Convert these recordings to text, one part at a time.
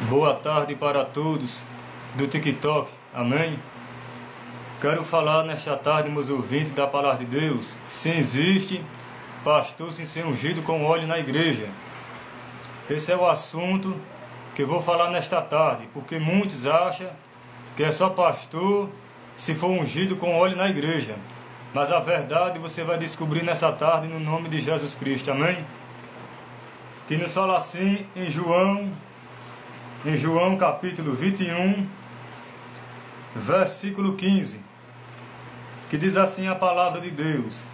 Boa tarde para todos do TikTok, amém? Quero falar nesta tarde, meus ouvintes, da palavra de Deus. Se existe pastor sem ser ungido com óleo na igreja. Esse é o assunto que eu vou falar nesta tarde, porque muitos acham que é só pastor se for ungido com óleo na igreja. Mas a verdade você vai descobrir nessa tarde no nome de Jesus Cristo, amém? Que nos fala assim em João capítulo 21, versículo 15, que diz assim a palavra de Deus: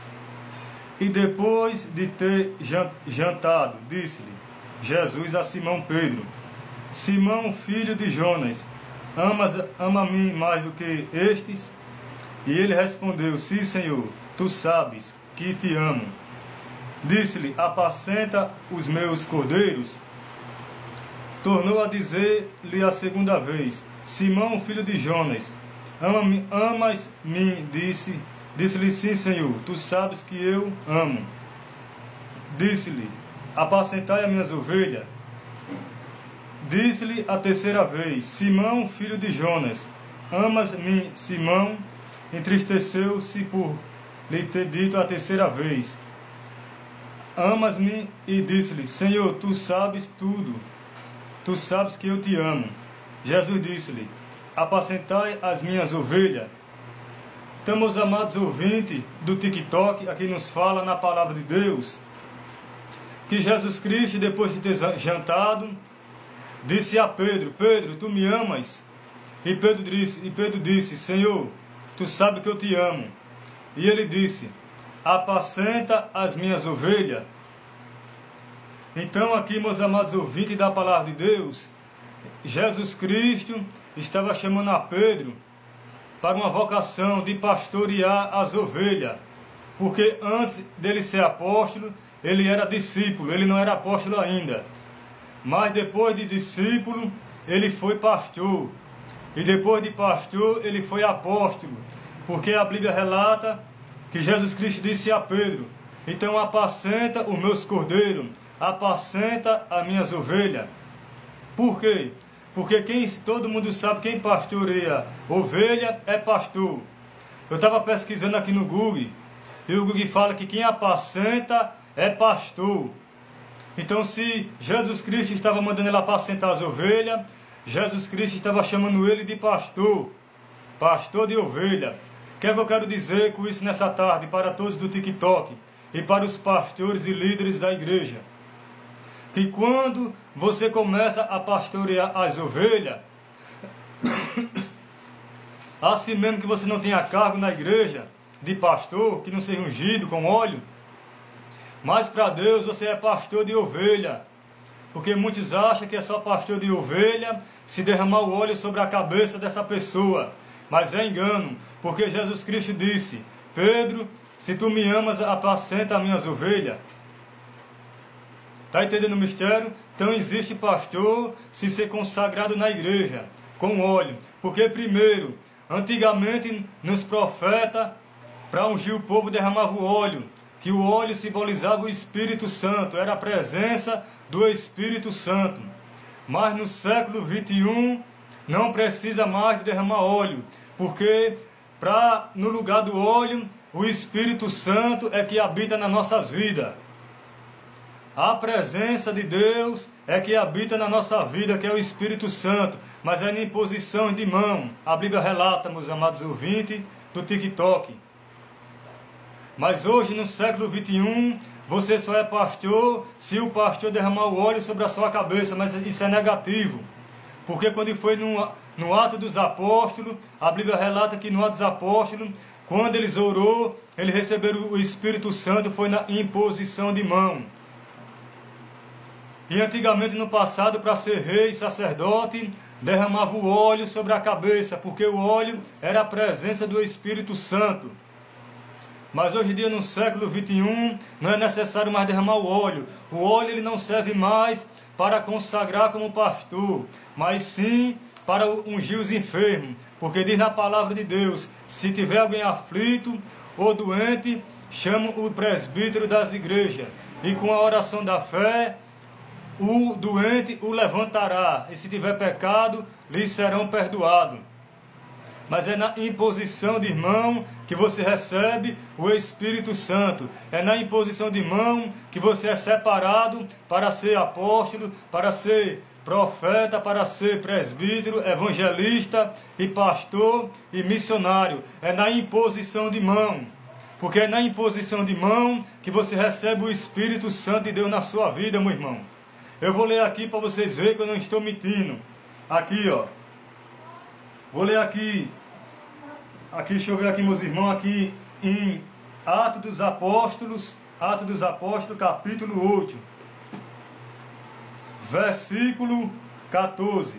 E depois de ter jantado, disse-lhe Jesus a Simão Pedro: Simão, filho de Jonas, ama-me mais do que estes? E ele respondeu: Sim, Senhor, tu sabes que te amo. Disse-lhe: Apacenta os meus cordeiros. Tornou a dizer-lhe a segunda vez: Simão, filho de Jonas, amas-me? Disse-lhe: Sim, Senhor, tu sabes que eu amo. Disse-lhe: Apacentai as minhas ovelhas. Disse-lhe a terceira vez: Simão, filho de Jonas, amas-me? Simão entristeceu-se por lhe ter dito a terceira vez: Amas-me? E disse-lhe: Senhor, tu sabes tudo. Tu sabes que eu te amo. Jesus disse-lhe: Apacentai as minhas ovelhas. Então, meus amados ouvintes do TikTok, aqui nos fala na palavra de Deus que Jesus Cristo, depois de ter jantado, disse a Pedro: Pedro, tu me amas? E Pedro disse: Senhor, tu sabes que eu te amo. E ele disse: Apacenta as minhas ovelhas. Então aqui, meus amados ouvintes da palavra de Deus, Jesus Cristo estava chamando a Pedro para uma vocação de pastorear as ovelhas, porque antes dele ser apóstolo, ele era discípulo, ele não era apóstolo ainda. Mas depois de discípulo, ele foi pastor, e depois de pastor, ele foi apóstolo, porque a Bíblia relata que Jesus Cristo disse a Pedro: Então apacenta os meus cordeiros, apacenta as minhas ovelhas. Por quê? Porque todo mundo sabe, quem pastoreia ovelha é pastor. Eu estava pesquisando aqui no Google, e o Google fala que quem apacenta é pastor. Então, se Jesus Cristo estava mandando ele apacentar as ovelhas, Jesus Cristo estava chamando ele de pastor, pastor de ovelha. O que é que eu quero dizer com isso nessa tarde para todos do TikTok e para os pastores e líderes da igreja? Que quando você começa a pastorear as ovelhas, assim mesmo que você não tenha cargo na igreja de pastor, que não seja ungido com óleo, mas para Deus você é pastor de ovelha. Porque muitos acham que é só pastor de ovelha se derramar o óleo sobre a cabeça dessa pessoa. Mas é engano, porque Jesus Cristo disse: Pedro, se tu me amas, apacenta as minhas ovelhas. Está entendendo o mistério? Então existe pastor se ser consagrado na igreja, com óleo. Porque primeiro, antigamente nos profetas, para ungir o povo derramava o óleo, que o óleo simbolizava o Espírito Santo, era a presença do Espírito Santo. Mas no século 21 não precisa mais de derramar óleo, porque no lugar do óleo, o Espírito Santo é que habita nas nossas vidas. A presença de Deus é que habita na nossa vida, que é o Espírito Santo, mas é na imposição de mão. A Bíblia relata, meus amados ouvintes do TikTok. Mas hoje, no século 21, você só é pastor se o pastor derramar o óleo sobre a sua cabeça, mas isso é negativo. Porque quando foi no ato dos apóstolos, a Bíblia relata que no ato dos apóstolos, quando eles orou, eles receberam o Espírito Santo, foi na imposição de mão. E antigamente, no passado, para ser rei e sacerdote, derramava o óleo sobre a cabeça, porque o óleo era a presença do Espírito Santo. Mas hoje em dia, no século 21, não é necessário mais derramar o óleo. O óleo ele não serve mais para consagrar como pastor, mas sim para ungir os enfermos. Porque diz na palavra de Deus: se tiver alguém aflito ou doente, chama o presbítero das igrejas. E com a oração da fé, o doente o levantará, e se tiver pecado, lhe serão perdoados. Mas é na imposição de mão que você recebe o Espírito Santo. É na imposição de mão que você é separado para ser apóstolo, para ser profeta, para ser presbítero, evangelista e pastor e missionário. É na imposição de mão. Porque é na imposição de mão que você recebe o Espírito Santo de Deus na sua vida, meu irmão. Eu vou ler aqui para vocês verem que eu não estou mentindo. Aqui, ó. Vou ler aqui. Aqui, deixa eu ver aqui, meus irmãos, aqui em Atos dos Apóstolos, capítulo 8, versículo 14.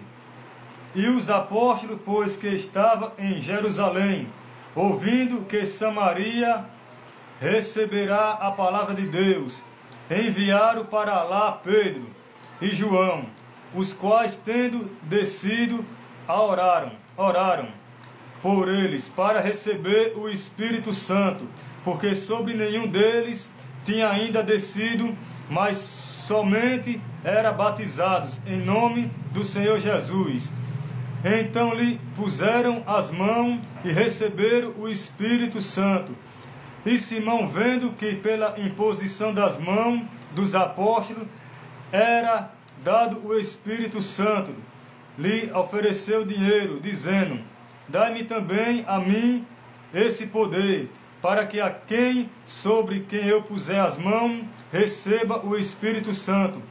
E os apóstolos, pois que estavam em Jerusalém, ouvindo que Samaria receberá a palavra de Deus, enviaram para lá Pedro e João, os quais, tendo descido, oraram por eles, para receber o Espírito Santo, porque sobre nenhum deles tinha ainda descido, mas somente eram batizados em nome do Senhor Jesus. Então lhe puseram as mãos e receberam o Espírito Santo. E Simão, vendo que pela imposição das mãos dos apóstolos era dado o Espírito Santo, lhe ofereceu dinheiro, dizendo: dai-me também a mim esse poder, para que sobre quem eu puser as mãos receba o Espírito Santo.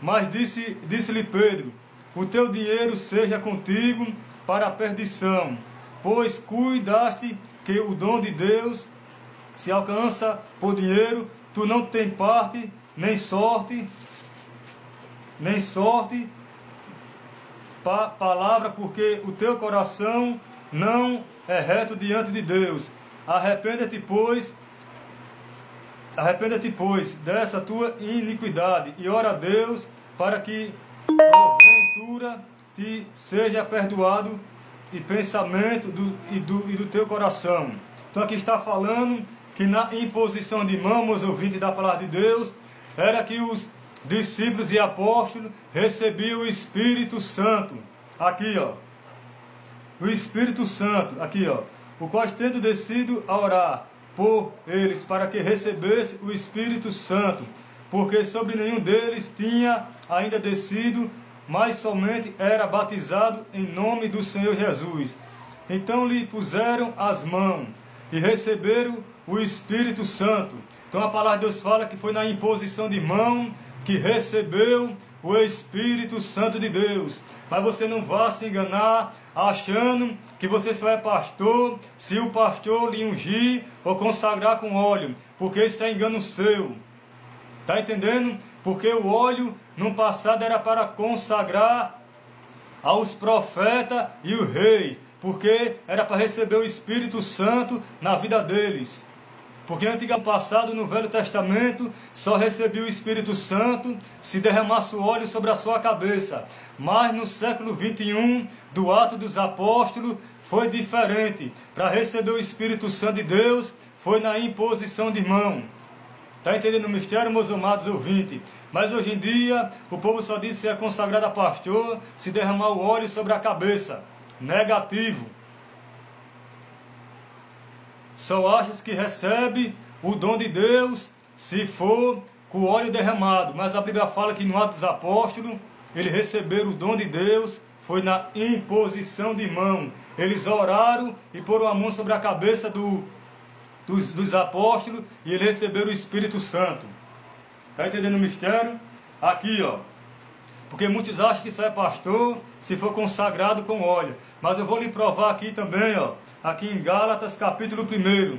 Mas disse-lhe Pedro: o teu dinheiro seja contigo para a perdição, pois cuidaste que o dom de Deus se alcança por dinheiro. Tu não tem parte, nem sorte, palavra, porque o teu coração não é reto diante de Deus. Arrepende-te, pois, dessa tua iniquidade, e ora a Deus para que, porventura, te seja perdoado e pensamento e do teu coração. Então aqui está falando que na imposição de mão, meus ouvintes da palavra de Deus, era que os discípulos e apóstolos recebiam o Espírito Santo. Aqui, ó. O Espírito Santo, aqui, ó. O qual, tendo descido a orar por eles, para que recebesse o Espírito Santo, porque sobre nenhum deles tinha ainda descido, mas somente era batizado em nome do Senhor Jesus. Então lhe puseram as mãos e receberam o Espírito Santo. Então a palavra de Deus fala que foi na imposição de mão que recebeu o Espírito Santo de Deus. Mas você não vá se enganar achando que você só é pastor se o pastor lhe ungir ou consagrar com óleo, porque isso é engano seu. Está entendendo? Porque o óleo no passado era para consagrar aos profetas e os reis, porque era para receber o Espírito Santo na vida deles. Porque antigamente, passado, no Velho Testamento, só recebia o Espírito Santo se derramasse o óleo sobre a sua cabeça. Mas no século 21, do Ato dos Apóstolos, foi diferente. Para receber o Espírito Santo de Deus, foi na imposição de mão. Está entendendo o mistério, meus amados ouvintes? Mas hoje em dia, o povo só diz que é consagrado a pastor se derramar o óleo sobre a cabeça. Negativo. Só achas que recebe o dom de Deus se for com o óleo derramado. Mas a Bíblia fala que no Atos dos Apóstolos, eles receberam o dom de Deus, foi na imposição de mão. Eles oraram e poram a mão sobre a cabeça dos apóstolos e eles receberam o Espírito Santo. Está entendendo o mistério? Aqui, ó. Porque muitos acham que só é pastor se for consagrado com óleo. Mas eu vou lhe provar aqui também, ó. Aqui em Gálatas, capítulo 1,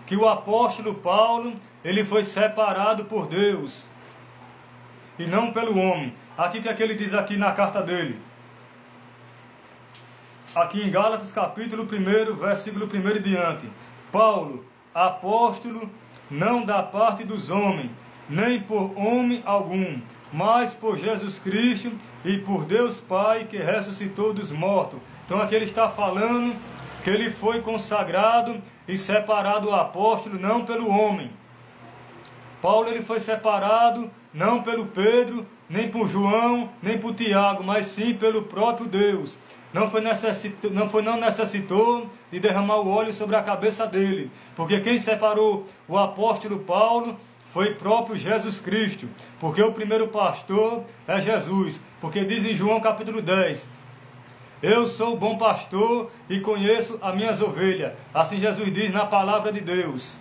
que o apóstolo Paulo, ele foi separado por Deus e não pelo homem. Aqui que é que ele diz aqui na carta dele. Aqui em Gálatas, capítulo 1, versículo 1 e diante. Paulo, apóstolo, não da parte dos homens, nem por homem algum, mas por Jesus Cristo e por Deus Pai, que ressuscitou dos mortos. Então aqui ele está falando que ele foi consagrado e separado o apóstolo não pelo homem. Paulo, ele foi separado não pelo Pedro, nem por João, nem por Tiago, mas sim pelo próprio Deus. Não necessitou de derramar o óleo sobre a cabeça dele, porque quem separou o apóstolo Paulo foi próprio Jesus Cristo, porque o primeiro pastor é Jesus, porque diz em João capítulo 10, eu sou o bom pastor e conheço as minhas ovelhas, assim Jesus diz na palavra de Deus.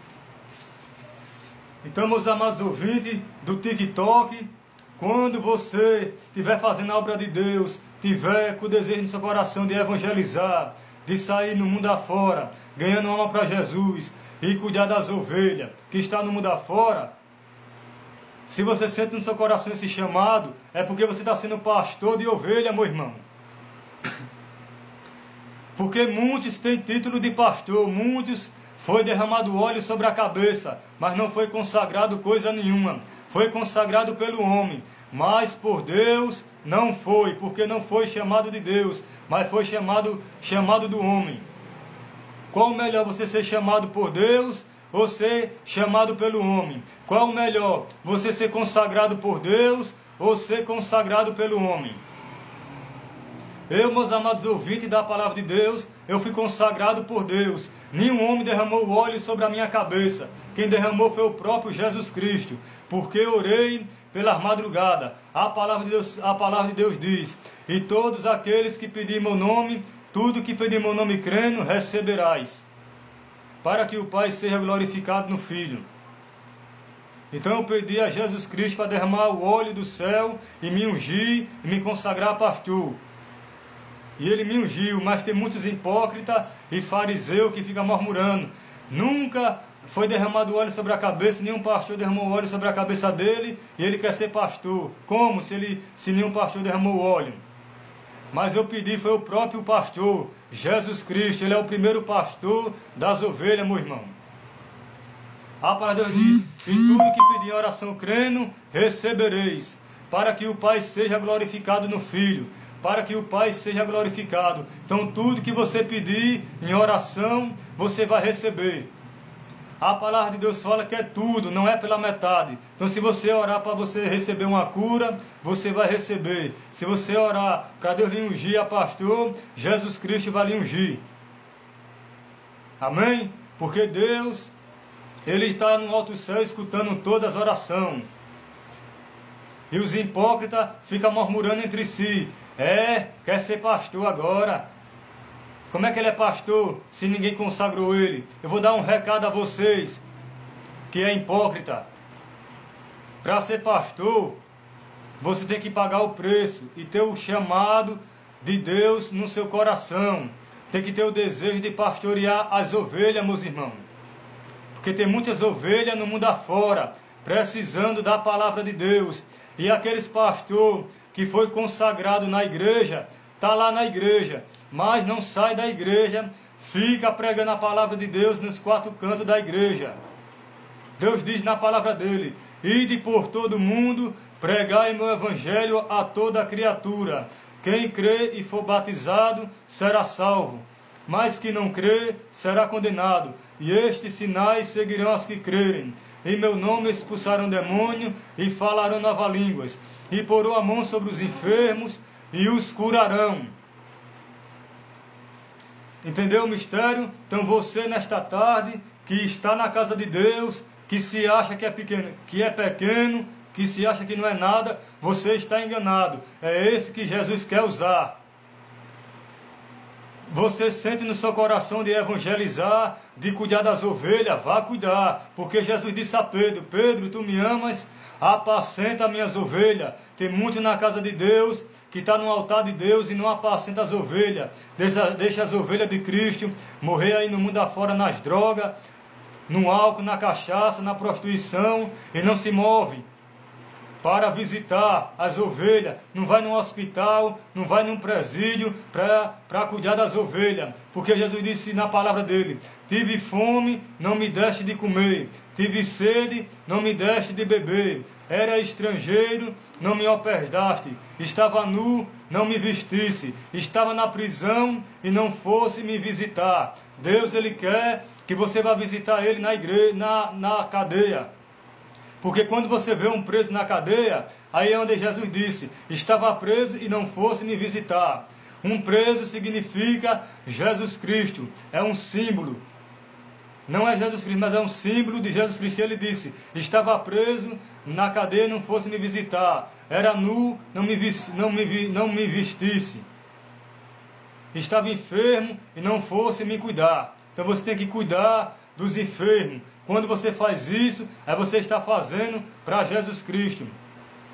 Então, meus amados ouvintes do TikTok, quando você estiver fazendo a obra de Deus, tiver com o desejo no seu coração de evangelizar, de sair no mundo afora, ganhando alma para Jesus e cuidar das ovelhas que está no mundo afora, se você sente no seu coração esse chamado, é porque você está sendo pastor de ovelha, meu irmão. Porque muitos têm título de pastor, muitos foi derramado óleo sobre a cabeça, mas não foi consagrado coisa nenhuma. Foi consagrado pelo homem, mas por Deus não foi, porque não foi chamado de Deus, mas foi chamado do homem. Qual melhor, você ser chamado por Deus ou ser chamado pelo homem? Qual melhor, você ser consagrado por Deus ou ser consagrado pelo homem? Eu, meus amados ouvintes da palavra de Deus, eu fui consagrado por Deus. Nenhum homem derramou óleo sobre a minha cabeça. Quem derramou foi o próprio Jesus Cristo. Porque eu orei pelas madrugadas. A palavra de Deus diz, e todos aqueles que pedirem meu nome, tudo que pedir meu nome crendo, receberás. Para que o Pai seja glorificado no Filho. Então eu pedi a Jesus Cristo para derramar o óleo do céu e me ungir e me consagrar pastor. E ele me ungiu, mas tem muitos hipócritas e fariseus que ficam murmurando. Nunca foi derramado óleo sobre a cabeça, nenhum pastor derramou óleo sobre a cabeça dele e ele quer ser pastor. Como se nenhum pastor derramou óleo? Mas eu pedi, foi o próprio pastor, Jesus Cristo, ele é o primeiro pastor das ovelhas, meu irmão. A palavra de Deus diz, e tudo que pedir em oração crendo, recebereis, para que o Pai seja glorificado no Filho. Para que o Pai seja glorificado. Então tudo que você pedir em oração, você vai receber. A palavra de Deus fala que é tudo, não é pela metade. Então se você orar para você receber uma cura, você vai receber. Se você orar para Deus lhe ungir a pastor, Jesus Cristo vai lhe ungir. Amém? Porque Deus, Ele está no alto céu escutando todas as orações. E os hipócritas ficam murmurando entre si. Quer ser pastor agora. Como é que ele é pastor se ninguém consagrou ele? Eu vou dar um recado a vocês que é hipócrita. Para ser pastor, você tem que pagar o preço e ter o chamado de Deus no seu coração. Tem que ter o desejo de pastorear as ovelhas, meus irmãos. Porque tem muitas ovelhas no mundo afora, precisando da palavra de Deus. E aqueles pastores que foi consagrado na igreja, está lá na igreja, mas não sai da igreja, fica pregando a palavra de Deus nos quatro cantos da igreja. Deus diz na palavra dele, ide por todo mundo, pregai meu evangelho a toda criatura. Quem crê e for batizado será salvo, mas que não crê será condenado. E estes sinais seguirão as que crerem. Em meu nome expulsarão demônio e falarão novas línguas. E porão a mão sobre os enfermos e os curarão. Entendeu o mistério? Então você nesta tarde, que está na casa de Deus, que se acha que é pequeno, que se acha que não é nada, você está enganado. É esse que Jesus quer usar. Você sente no seu coração de evangelizar, de cuidar das ovelhas, vá cuidar. Porque Jesus disse a Pedro, Pedro, tu me amas? Apacenta minhas ovelhas. Tem muito na casa de Deus que está no altar de Deus e não apacenta as ovelhas. Deixa as ovelhas de Cristo morrer aí no mundo afora nas drogas, no álcool, na cachaça, na prostituição e não se move para visitar as ovelhas. Não vai num hospital, não vai num presídio para cuidar das ovelhas. Porque Jesus disse na palavra dele, tive fome, não me deste de comer. Tive sede, não me deste de beber. Era estrangeiro, não me hospedaste. Estava nu, não me vestisse. Estava na prisão e não fosse me visitar. Deus, Ele quer que você vá visitar Ele na igreja, na cadeia. Porque quando você vê um preso na cadeia, aí é onde Jesus disse, estava preso e não fosse me visitar. Um preso significa Jesus Cristo, é um símbolo. Não é Jesus Cristo, mas é um símbolo de Jesus Cristo que ele disse, estava preso na cadeia e não fosse me visitar. Era nu, não me vestisse. Estava enfermo e não fosse me cuidar. Então você tem que cuidar dos enfermos. Quando você faz isso, aí você está fazendo para Jesus Cristo.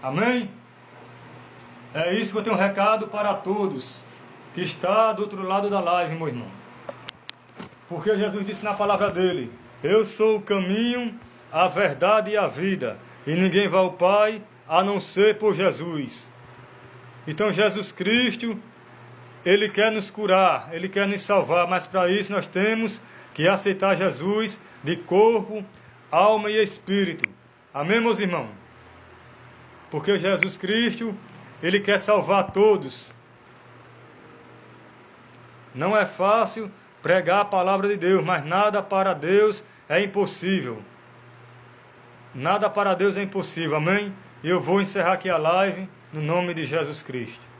Amém? É isso que eu tenho um recado para todos que está do outro lado da live, meu irmão. Porque Jesus disse na palavra dele, eu sou o caminho, a verdade e a vida, e ninguém vai ao Pai a não ser por Jesus. Então Jesus Cristo, ele quer nos curar, ele quer nos salvar, mas para isso nós temos que aceitar Jesus de corpo, alma e espírito. Amém, meus irmãos? Porque Jesus Cristo, ele quer salvar todos. Não é fácil pregar a palavra de Deus, mas nada para Deus é impossível. Nada para Deus é impossível, amém? E eu vou encerrar aqui a live no nome de Jesus Cristo.